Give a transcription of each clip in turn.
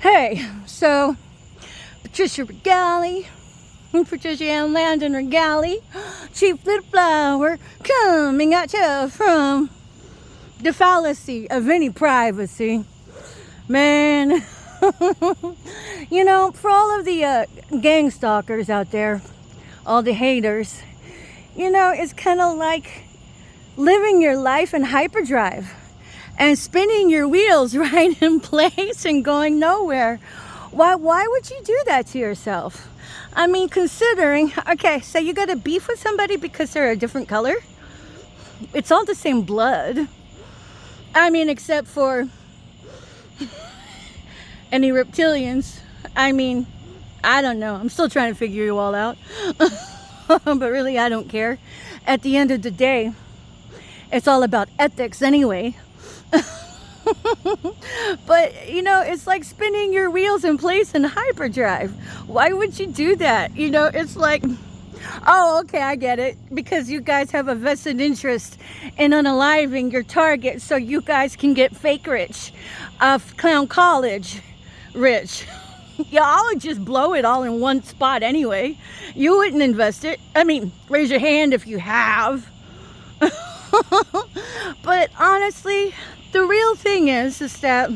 Hey, so Patricia Regali, Patricia Ann Landon Regali, cheap little flower, coming at you from the fallacy of any privacy. Man, for all of the gang stalkers out there, all the haters, it's kind of like living your life in hyperdrive and spinning your wheels right in place and going nowhere. Why would you do that to yourself? I mean, considering, okay, so you got a beef with somebody because they're a different color? It's all the same blood. I mean, except for any reptilians. I mean, I don't know. I'm still trying to figure you all out. But really, I don't care. At the end of the day, it's all about ethics anyway. But it's like spinning your wheels in place in hyperdrive. Why would you do that? It's like, oh, okay, I get it, because you guys have a vested interest in unaliving your target so you guys can get fake rich, clown college rich. Y'all would just blow it all in one spot anyway. You wouldn't invest it. I mean, raise your hand if you have. But honestly, the real thing is that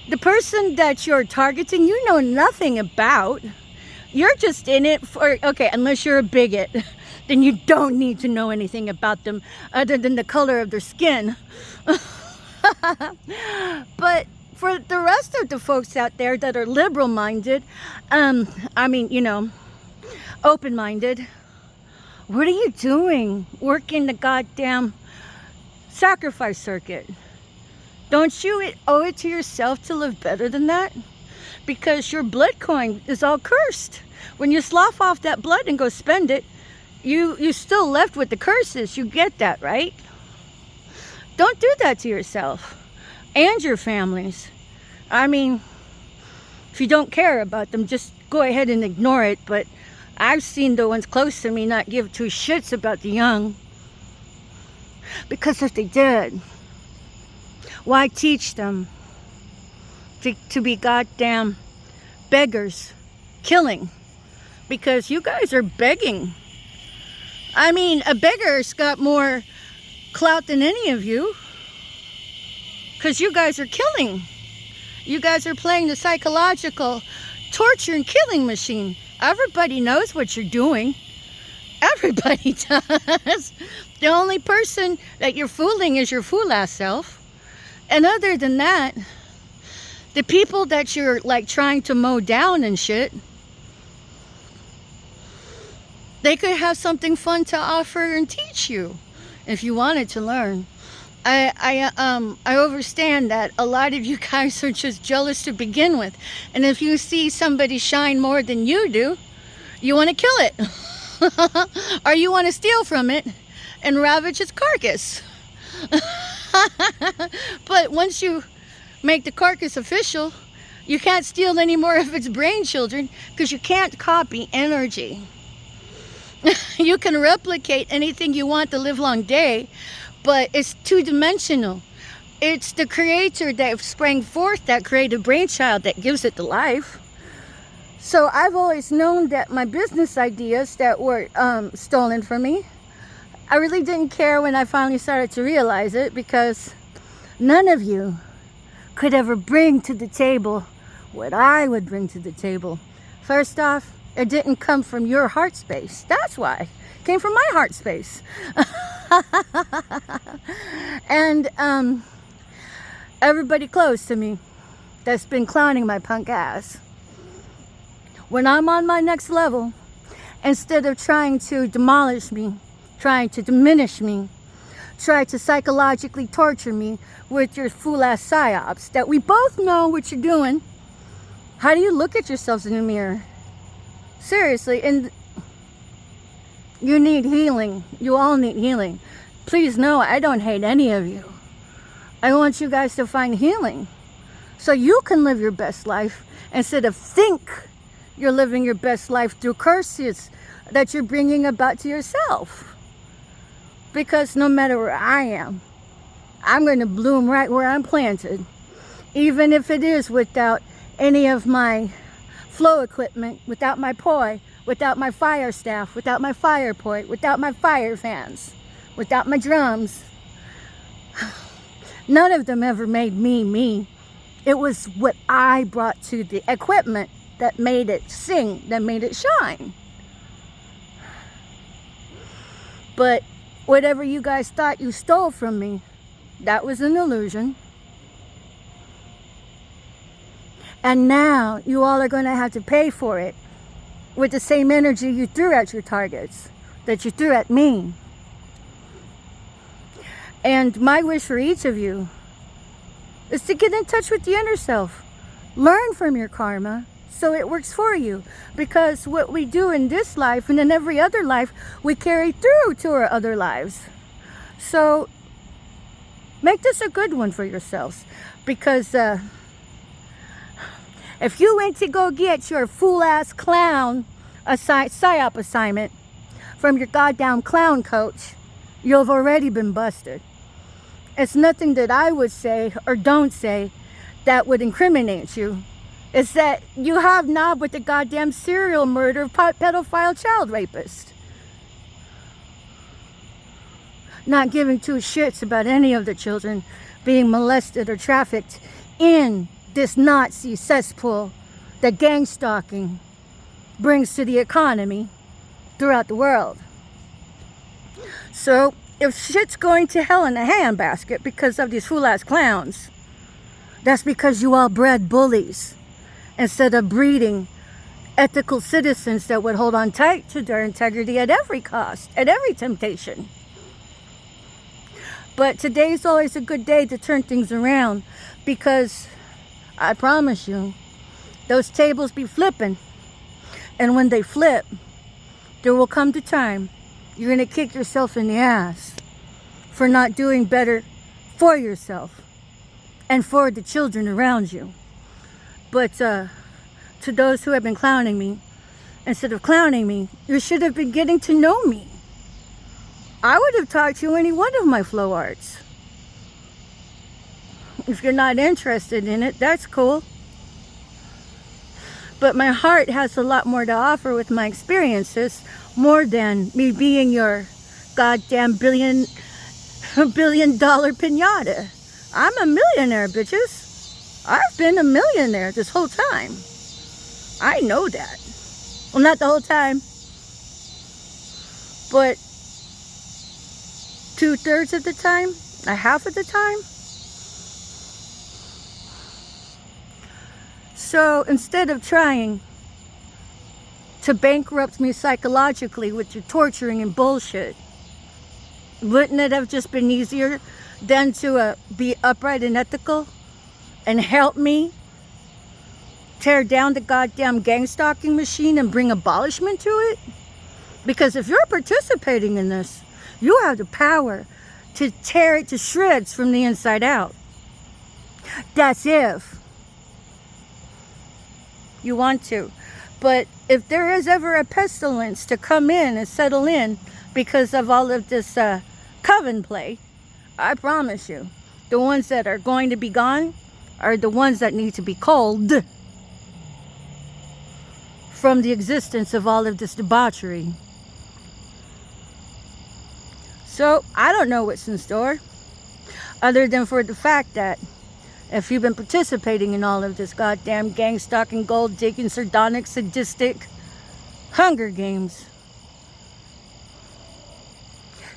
the person that you're targeting, you know nothing about. You're just in it for, okay, unless you're a bigot, then you don't need to know anything about them other than the color of their skin. But for the rest of the folks out there that are liberal-minded, open-minded, what are you doing working the goddamn sacrifice circuit? Don't you owe it to yourself to live better than that? Because your blood coin is all cursed. When you slough off that blood and go spend it, you still left with the curses. You get that, right? Don't do that to yourself and your families. I mean, if you don't care about them, just go ahead and ignore it. But I've seen the ones close to me not give two shits about the young. Because if they did, why teach them to be goddamn beggars, killing? Because you guys are begging. I mean, a beggar's got more clout than any of you. Because you guys are killing. You guys are playing the psychological torture and killing machine. Everybody knows what you're doing. Everybody does. The only person that you're fooling is your fool-ass self. And other than that, the people that you're like trying to mow down and shit, they could have something fun to offer and teach you if you wanted to learn. I understand that a lot of you guys are just jealous to begin with. And if you see somebody shine more than you do, you want to kill it. Or you want to steal from it and ravage its carcass. But once you make the carcass official, you can't steal any more of its brain children, because you can't copy energy. You can replicate anything you want the livelong day, but it's two-dimensional. It's the creator that sprang forth that creative brainchild that gives it the life. So I've always known that my business ideas that were stolen from me, I really didn't care when I finally started to realize it, because none of you could ever bring to the table what I would bring to the table. First off, it didn't come from your heart space. That's why. It came from my heart space. And everybody close to me that's been clowning my punk ass, when I'm on my next level, instead of trying to demolish me, trying to diminish me, try to psychologically torture me with your fool-ass psyops that we both know what you're doing, how do you look at yourselves in the mirror? Seriously, and you need healing. You all need healing. Please know, I don't hate any of you. I want you guys to find healing so you can live your best life instead of think you're living your best life through curses that you're bringing about to yourself. Because no matter where I am, I'm going to bloom right where I'm planted. even if it is without any of my flow equipment, without my poi, without my fire staff, without my fire point, without my fire fans, without my drums. None of them ever made me me. It was what I brought to the equipment that made it sing, that made it shine. But whatever you guys thought you stole from me, that was an illusion. And now you all are going to have to pay for it with the same energy you threw at your targets, that you threw at me. And my wish for each of you is to get in touch with the inner self. Learn from your karma so it works for you. Because what we do in this life and in every other life, we carry through to our other lives. So make this a good one for yourselves. Because if you went to go get your fool-ass clown PSYOP assignment from your goddamn clown coach, you've already been busted. It's nothing that I would say or don't say that would incriminate you. It's that you have knob with the goddamn serial murder, pedophile, child rapist. Not giving two shits about any of the children being molested or trafficked in this Nazi cesspool that gang stalking brings to the economy throughout the world. So if shit's going to hell in a handbasket because of these fool-ass clowns, that's because you all bred bullies instead of breeding ethical citizens that would hold on tight to their integrity at every cost, at every temptation. But today's always a good day to turn things around, because I promise you, those tables be flipping. And when they flip, there will come the time you're going to kick yourself in the ass for not doing better for yourself and for the children around you. But to those who have been clowning me, instead of clowning me, you should have been getting to know me. I would have taught you any one of my flow arts. If you're not interested in it, that's cool. But my heart has a lot more to offer with my experiences, more than me being your goddamn billion dollar pinata. I'm a millionaire, bitches. I've been a millionaire this whole time. I know that. Well, not the whole time, but 2/3 of the time, a half of the time. So instead of trying to bankrupt me psychologically with your torturing and bullshit, wouldn't it have just been easier than to be upright and ethical and help me tear down the goddamn gang stalking machine and bring abolishment to it? Because if you're participating in this, you have the power to tear it to shreds from the inside out. That's if you want to. But if there is ever a pestilence to come in and settle in because of all of this coven play, I promise you, the ones that are going to be gone are the ones that need to be culled from the existence of all of this debauchery. So I don't know what's in store, other than for the fact that if you've been participating in all of this goddamn gang stalking, gold digging, sardonic, sadistic Hunger Games,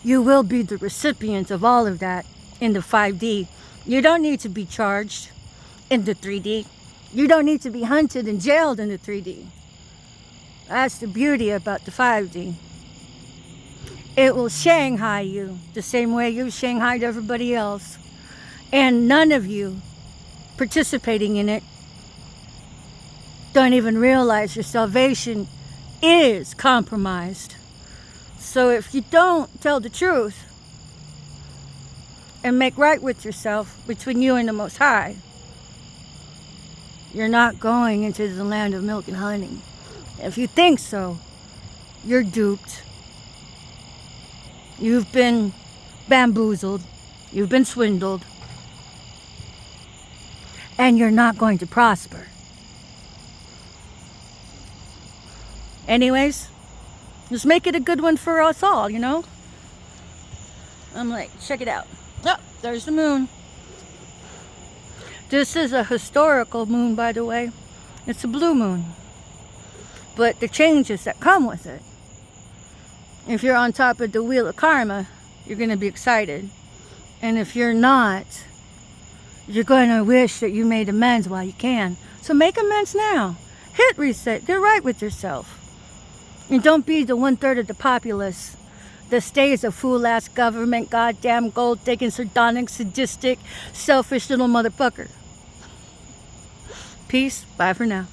you will be the recipient of all of that in the 5D. You don't need to be charged in the 3D. You don't need to be hunted and jailed in the 3D. That's the beauty about the 5D. It will Shanghai you the same way you Shanghaied everybody else. And none of you participating in it don't even realize your salvation is compromised. So if you don't tell the truth and make right with yourself between you and the Most High, you're not going into the land of milk and honey. If you think so, you're duped. You've been bamboozled. You've been swindled. and you're not going to prosper. Anyways, just make it a good one for us all, you know? I'm like, check it out. Oh, there's the moon. This is a historical moon, by the way. It's a blue moon. But the changes that come with it. If you're on top of the wheel of karma, you're going to be excited. And if you're not, you're going to wish that you made amends while you can. So make amends now. Hit reset. Get right with yourself. And don't be the 1/3 of the populace that stays a fool-ass government, goddamn gold-digging, sardonic, sadistic, selfish little motherfucker. Peace. Bye for now.